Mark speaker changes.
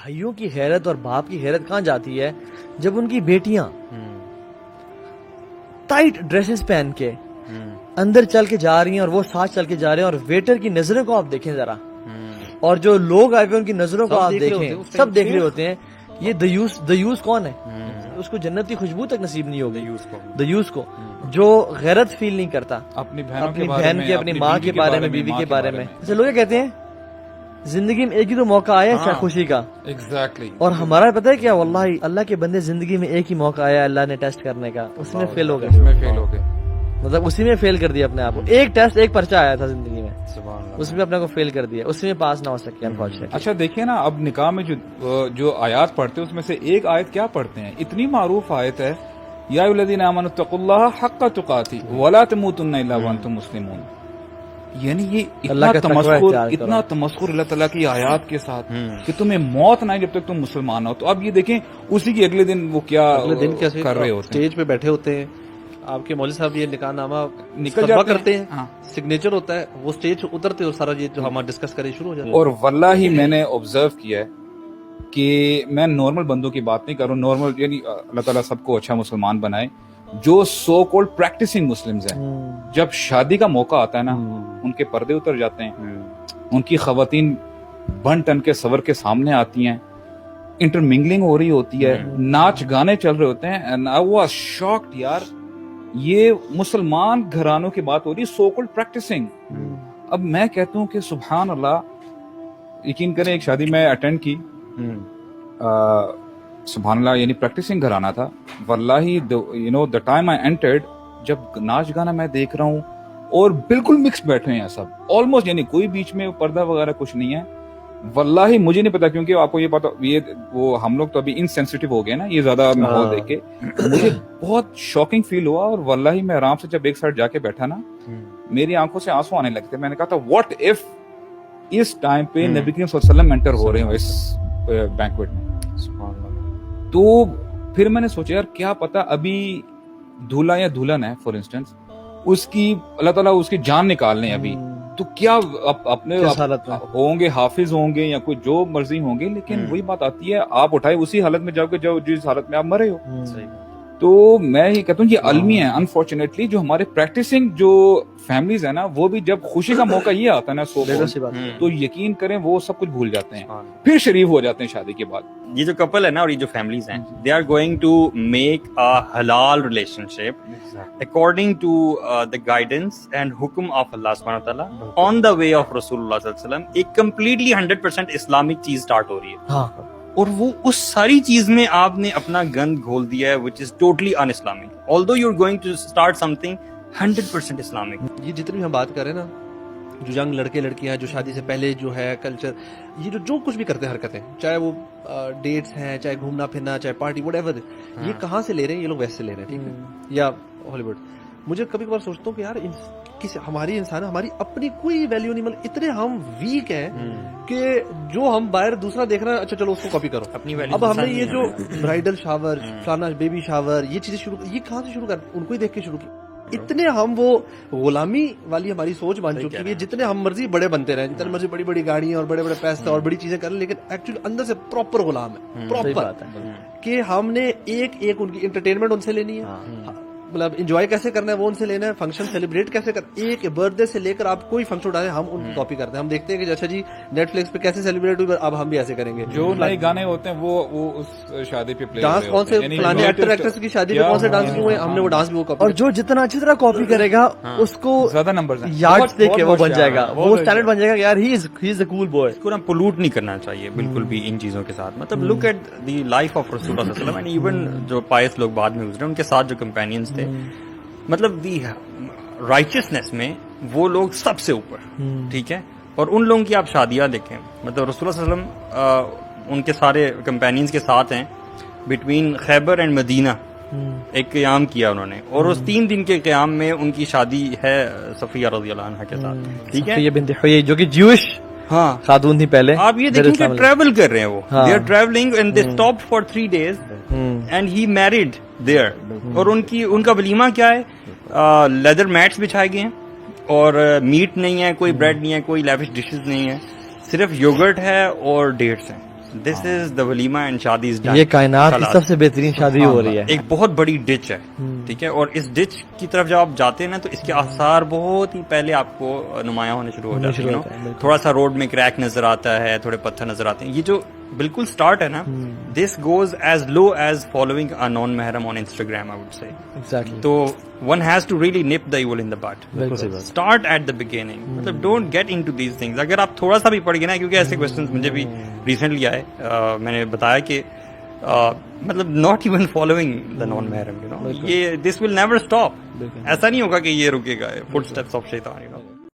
Speaker 1: بھائیوں کی غیرت اور باپ کی غیرت کہاں جاتی ہے جب ان کی بیٹیاں ٹائٹ ڈریسز پہن کے اندر چل کے جا رہی ہیں اور وہ ساتھ چل کے جا رہے ہیں، اور ویٹر کی نظروں کو آپ دیکھیں ذرا، اور جو لوگ آئے ہوئے ان کی نظروں کو آپ دیکھیں، سب دیکھ رہے ہوتے ہیں یہ دیوس کون ہے؟ اس کو جنت کی خوشبو تک نصیب نہیں ہوگی دیوس کو، جو غیرت فیل نہیں کرتا
Speaker 2: اپنی
Speaker 1: بہن کے، اپنی ماں کے بارے میں، بیوی کے بارے میں۔ اچھا، لوگ کیا کہتے ہیں زندگی میں ایک ہی تو موقع آیا ہے خوشی کا،
Speaker 2: ایگزیکٹلی،
Speaker 1: اور ہمارا پتہ ہے کیا، واللہ اللہ کے بندے زندگی میں ایک ہی موقع آیا اللہ نے ٹیسٹ کرنے کا، اس میں فیل ہو گئے، مطلب اسی میں فیل کر دیا اپنے آپ کو۔ ایک ٹیسٹ، ایک پرچہ آیا تھا زندگی میں، اس میں اپنے کو فیل کر دیا، اس میں پاس نہ ہو سکے انفارچونیٹلی۔
Speaker 2: اچھا دیکھیے نا، اب نکاح میں جو آیات پڑھتے ہیں اس میں سے ایک آیت کیا پڑھتے ہیں، اتنی معروف آیت ہے، یا ایھا الذین آمنوا اتقوا اللہ حق تقاتہ ولا تموتن الا وانتم مسلمون، یعنی یہ اتنا تمسخر اللہ تعالیٰ کی آیات کے ساتھ کہ تمہیں موت نہ آئے جب تک تم مسلمان ہو۔ تو اب یہ دیکھیں اسی کے اگلے دن وہ کیا کر رہے ہوتے ہیں،
Speaker 3: اسٹیج پہ بیٹھے ہوتے ہیں، آپ کے مولوی صاحب یہ نکاح نامہ نکل کرتے ہیں، سگنیچر ہوتا ہے، وہ اسٹیج اترتے اور سارا یہ جو ہم ڈسکس کریں شروع ہو جاتا ہے۔
Speaker 2: اور واللہ میں نے آبزرو کیا ہے کہ میں نارمل بندوں کی بات نہیں کر رہا ہوں، نارمل یعنی اللہ تعالیٰ سب کو اچھا مسلمان بنائے، جو سو کولڈ پریکٹسنگ مسلمز ہیں، جب شادی کا موقع آتا ہے نا، ان کے پردے اتر جاتے ہیں، ان کی خواتین بن ٹن کے صبر کے سامنے آتی ہیں، انٹرمنگلنگ ہو رہی ہوتی ہے، ناچ گانے چل رہے ہوتے ہیں، and I was shocked یار، یہ مسلمان گھرانوں کی بات ہو رہی ہے، سو کولڈ پریکٹسنگ۔ اب میں کہتا ہوں کہ سبحان اللہ، یقین کریں ایک شادی میں اٹینڈ کی، سبحان اللہ، یعنی پریکٹسنگ گھرانہ تھا، واللہ you know the time I entered، جب ناچ گانا میں دیکھ رہا ہوں اور بالکل مکس بیٹھے ہیں سب، آلموسٹ، یعنی کوئی بیچ میں پردہ وغیرہ کچھ نہیں ہے۔ واللہ مجھے نہیں پتا، کیونکہ آپ کو یہ پتا، یہ وہ ہم لوگ تو ابھی انسینسٹیو ہو گئے نا یہ زیادہ ماحول دیکھ کے، مجھے بہت شاکنگ فیل ہوا، اور واللہ میں آرام سے جب ایک سائڈ جا کے بیٹھا نا، میری آنکھوں سے آنسو آنے لگتے، میں نے کہا تھا واٹ اف اس ٹائم پہ نبی کریم صلی اللہ علیہ وسلم انٹر ہو رہے ہوں اس بینکویٹ میں۔ تو پھر میں نے سوچا یار کیا پتا ابھی دولہا یا دلہن ہے فار انسٹنس، اس کی اللہ تعالیٰ اس کی جان نکال لیں ابھی، تو کیا اپنے ہوں گے، حافظ ہوں گے یا کوئی جو مرضی ہوں گے، لیکن وہی بات آتی ہے آپ اٹھائے اسی حالت میں جاؤ گے جس حالت میں آپ مرے ہو۔ تو میں یہ کہتا ہوں یہ المی ہے، انفارچونیٹلی جو ہمارے پریکٹسنگ جو فیملیز ہیں نا، وہ بھی جب خوشی کا موقع یہ آتا ہے نا تو یقین کریں وہ سب کچھ بھول جاتے ہیں، پھر شریف ہو جاتے ہیں شادی کے بعد۔
Speaker 4: یہ جو کپل ہے نا اور یہ جو فیملیز ہیں، they are going to make a halal relationship according to the guidance and حکم آف اللہ سبحانہ تعالیٰ آن دا وے آف رسول اللہ صلی اللہ علیہ وسلم۔ ایک کمپلیٹلی 100% اسلامک چیز اسٹارٹ ہو رہی ہے، اور وہ اس ساری چیز میں آپ نے اپنا گند گھول دیا ہے which is totally un-Islamic although you're going to start something 100% Islamic۔
Speaker 3: یہ جتنی بھی ہم بات کریں نا، جو ینگ لڑکے لڑکیاں جو شادی سے پہلے جو ہے کلچر، یہ جو کچھ بھی کرتے ہیں حرکتیں، چاہے وہ ڈیٹس ہیں، چاہے گھومنا پھرنا، چاہے پارٹی وٹ ایور، یہ کہاں سے لے رہے ہیں؟ یہ لوگ ویسٹ سے لے رہے ہیں، ٹھیک ہے، یا ہالی ووڈ۔ مجھے کبھی کبھار سوچتا ہوں کہ یار ہماری انسان، ہماری اپنی کوئی ویلیو نہیں، مطلب اتنے ہم ویک ہیں کہ جو ہم باہر دوسرا دیکھ رہے ہیں، اچھا چلو اس کو کاپی کرو اپنی ویلیو۔ اب ہم نے یہ جو برائڈل شاور، فلانا بیبی شاور، یہ چیزیں شروع، یہ کہاں سے شروع کر، ان کو ہی دیکھ کے شروع کی۔ اتنے ہم وہ غلامی والی ہماری سوچ بن چکی ہے، جتنے ہم مرضی بڑے بنتے رہے، جتنے مرضی بڑی بڑی گاڑیاں اور بڑے بڑے پیسے اور بڑی چیزیں کریں، لیکن ایکچولی اندر سے پراپر غلام ہے، پراپر، کہ ہم نے ایک ان کی انٹرٹینمنٹ ان سے لینی ہے، مطلب انجوائے کیسے کرنا ہے وہ ان سے لینا ہے، فنکشن سیلیبریٹ کیسے کرنا، ایک برتھ ڈے سے لے کر آپ کوئی فنکشن اٹھائیں ہم ان کی کاپی کرتے ہیں۔ ہم دیکھتے ہیں کہ اچھا جی نیٹ فلکس پہ کیسے سیلیبریٹ ہوئی، اب ہم بھی ایسے کریں گے، جو
Speaker 2: نئے گانے ہوتے ہیں وہ اس شادی پہ پلے
Speaker 3: ڈانس کون سے فلانے ایکٹر ایکٹریس کی شادی پہ کون سے ڈانس ہوئے، ہم نے وہ ڈانس بھی وہ کاپی، اور
Speaker 1: جو جتنا اچھی طرح کاپی کرے گا اس کو
Speaker 2: زیادہ نمبر
Speaker 1: یارڈ دیکھ کے وہ بن جائے گا، وہ اسٹینڈرڈ بن جائے گا یار ہی از اے کول بوائے۔
Speaker 4: اس کو نا پولوٹ نہیں کرنا چاہیے بالکل بھی ان چیزوں کے ساتھ، مطلب look at the life of رسول اللہ صلی اللہ علیہ وسلم، ایون جو پائس لوگ بعد میں گزرے ان کے ساتھ جو کمپینینز تھے، مطلب دی رائچسنس میں وہ لوگ سب سے اوپر، ٹھیک ہے، اور ان لوگوں کی آپ شادیاں دیکھیں، مطلب رسول اللہ صلی اللہ علیہ وسلم ان کے سارے کمپینینز کے ساتھ ہیں، بٹوین خیبر اینڈ مدینہ ایک قیام کیا انہوں نے، اور اس 3 دن کے قیام میں ان کی شادی ہے صفیہ رضی اللہ عنہا کے ساتھ، ٹھیک ہے،
Speaker 1: صفیہ بنت حیی جو کہ جیوش خاتون تھی پہلے۔
Speaker 4: آپ یہ دیکھیں کہ ٹریول کر رہے ہیں وہ، they are travelling and they stopped for 3 days and he married there, اور ان کا ولیمہ کیا ہے، لیدر میٹس بچھائے گئے ہیں، اور میٹ نہیں ہے، کوئی بریڈ نہیں ہے، کوئی لیوش ڈشز نہیں ہے، صرف یوگرٹ ہے اور ڈیٹس ہیں، دس از دا ولیمہ اینڈ شادیز
Speaker 1: یہ کائنات کی سب سے بہترین شادی ہو رہی ہے.
Speaker 4: ایک بہت بڑی ڈچ ہے, ٹھیک ہے, اور اس ڈچ کی طرف جب آپ جاتے ہیں نا تو اس کے آثار بہت ہی پہلے آپ کو نمایاں ہونے شروع ہو جاتے ہیں. تھوڑا سا روڈ میں کریک نظر آتا ہے, تھوڑے پتھر نظر آتے ہیں. یہ جو بالکل سٹارٹ ہے نا, this goes as low as following a non محرم on Instagram, I would say.
Speaker 1: Exactly.
Speaker 4: تو one has to really nip the evil in the bud. Start at the beginning, مطلب don't get into these things. اگر آپ تھوڑا سا بھی پڑھ گئے نا, کیونکہ ایسے کوشچنس مجھے بھی ریسنٹلی آئے, میں نے بتایا کہ مطلب not even following the non محرم, یہ دس ول نیور اسٹاپ. ایسا نہیں ہوگا کہ یہ رکے گا. فٹ اسٹیپس آف شیطان.